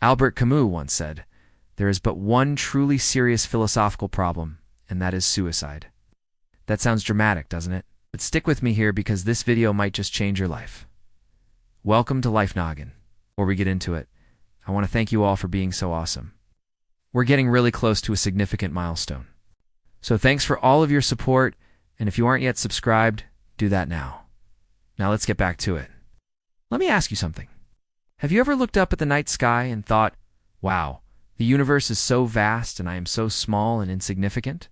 Albert Camus once said, "There is but one truly serious philosophical problem, and that is suicide." That sounds dramatic, doesn't it? But stick with me here because this video might just change your life. Welcome to Life Noggin. Before we get into it, I want to thank you all for being so awesome. We're getting really close to a significant milestone. So thanks for all of your support, and if you aren't yet subscribed, do that now. Now let's get back to it. Let me ask you something. Have you ever looked up at the night sky and thought, wow, the universe is so vast and I am so small and insignificant?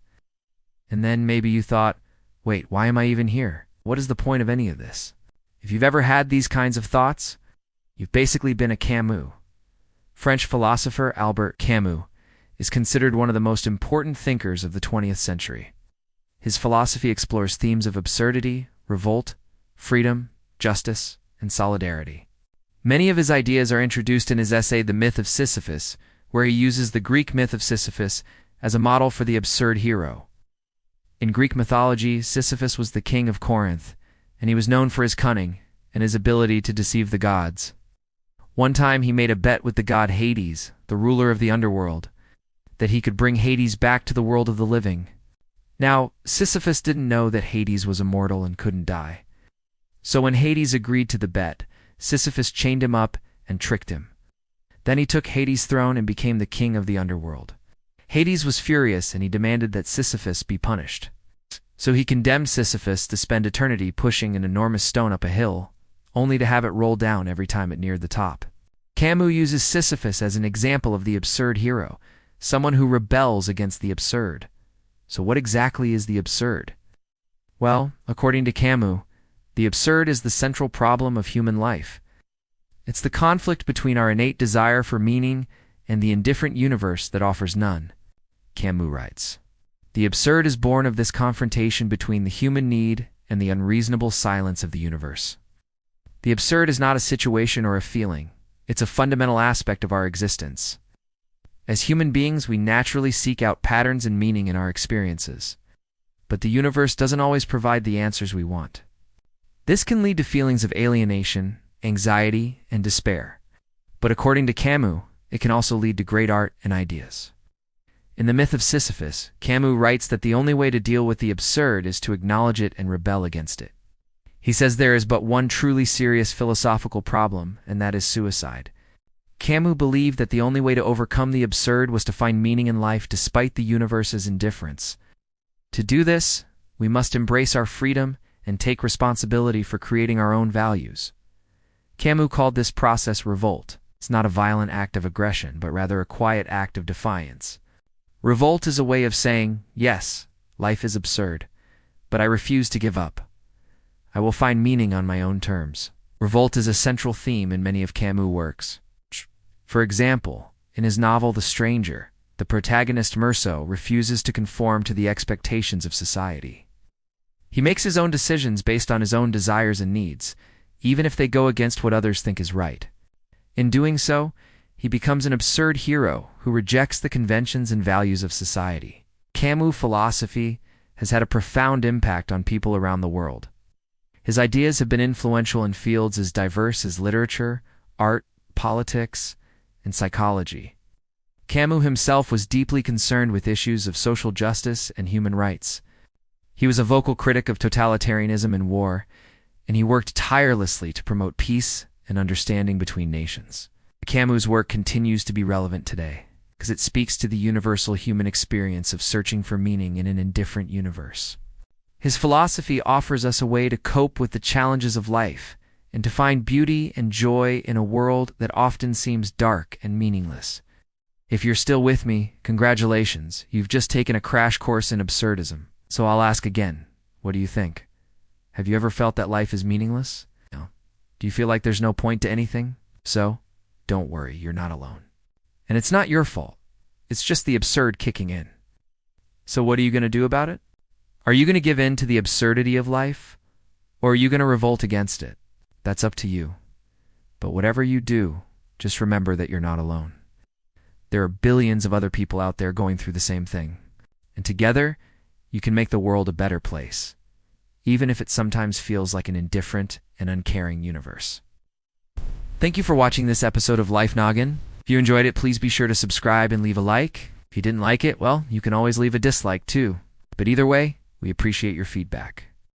And then maybe you thought, wait, why am I even here? What is the point of any of this? If you've ever had these kinds of thoughts, you've basically been a Camus. French philosopher Albert Camus is considered one of the most important thinkers of the 20th century. His philosophy explores themes of absurdity, revolt, freedom, justice, and solidarity. Many of his ideas are introduced in his essay The Myth of Sisyphus, where he uses the Greek myth of Sisyphus as a model for the absurd hero. In Greek mythology, Sisyphus was the king of Corinth, and he was known for his cunning and his ability to deceive the gods. One time he made a bet with the god Hades, the ruler of the underworld, that he could bring Hades back to the world of the living. Now, Sisyphus didn't know that Hades was immortal and couldn't die. So when Hades agreed to the bet, Sisyphus chained him up and tricked him. Then he took Hades' throne and became the king of the underworld. Hades was furious and he demanded that Sisyphus be punished. So he condemned Sisyphus to spend eternity pushing an enormous stone up a hill, only to have it roll down every time it neared the top. Camus uses Sisyphus as an example of the absurd hero, someone who rebels against the absurd. So what exactly is the absurd? Well, according to Camus, the absurd is the central problem of human life. It's the conflict between our innate desire for meaning and the indifferent universe that offers none. Camus writes, "The absurd is born of this confrontation between the human need and the unreasonable silence of the universe." The absurd is not a situation or a feeling. It's a fundamental aspect of our existence. As human beings, we naturally seek out patterns and meaning in our experiences. But the universe doesn't always provide the answers we want. This can lead to feelings of alienation, anxiety, and despair. But according to Camus, it can also lead to great art and ideas. In The Myth of Sisyphus, Camus writes that the only way to deal with the absurd is to acknowledge it and rebel against it. He says there is but one truly serious philosophical problem, and that is suicide. Camus believed that the only way to overcome the absurd was to find meaning in life despite the universe's indifference. To do this, we must embrace our freedom and take responsibility for creating our own values. Camus called this process revolt. It's not a violent act of aggression, but rather a quiet act of defiance. Revolt is a way of saying, yes, life is absurd, but I refuse to give up. I will find meaning on my own terms. Revolt is a central theme in many of Camus' works. For example, in his novel The Stranger, the protagonist Meursault refuses to conform to the expectations of society. He makes his own decisions based on his own desires and needs, even if they go against what others think is right. In doing so, he becomes an absurd hero who rejects the conventions and values of society. Camus' philosophy has had a profound impact on people around the world. His ideas have been influential in fields as diverse as literature, art, politics, and psychology. Camus himself was deeply concerned with issues of social justice and human rights. He was a vocal critic of totalitarianism and war, and he worked tirelessly to promote peace and understanding between nations. Camus' work continues to be relevant today, because it speaks to the universal human experience of searching for meaning in an indifferent universe. His philosophy offers us a way to cope with the challenges of life and to find beauty and joy in a world that often seems dark and meaningless. If you're still with me, congratulations, you've just taken a crash course in absurdism. So I'll ask again, what do you think? Have you ever felt that life is meaningless? No. Do you feel like there's no point to anything? So, don't worry, you're not alone. And it's not your fault. It's just the absurd kicking in. So what are you going to do about it? Are you going to give in to the absurdity of life? Or are you going to revolt against it? That's up to you. But whatever you do, just remember that you're not alone. There are billions of other people out there going through the same thing. And together, you can make the world a better place, even if it sometimes feels like an indifferent and uncaring universe. Thank you for watching this episode of Life Noggin. If you enjoyed it, please be sure to subscribe and leave a like. If you didn't like it, well, you can always leave a dislike too. But either way, we appreciate your feedback.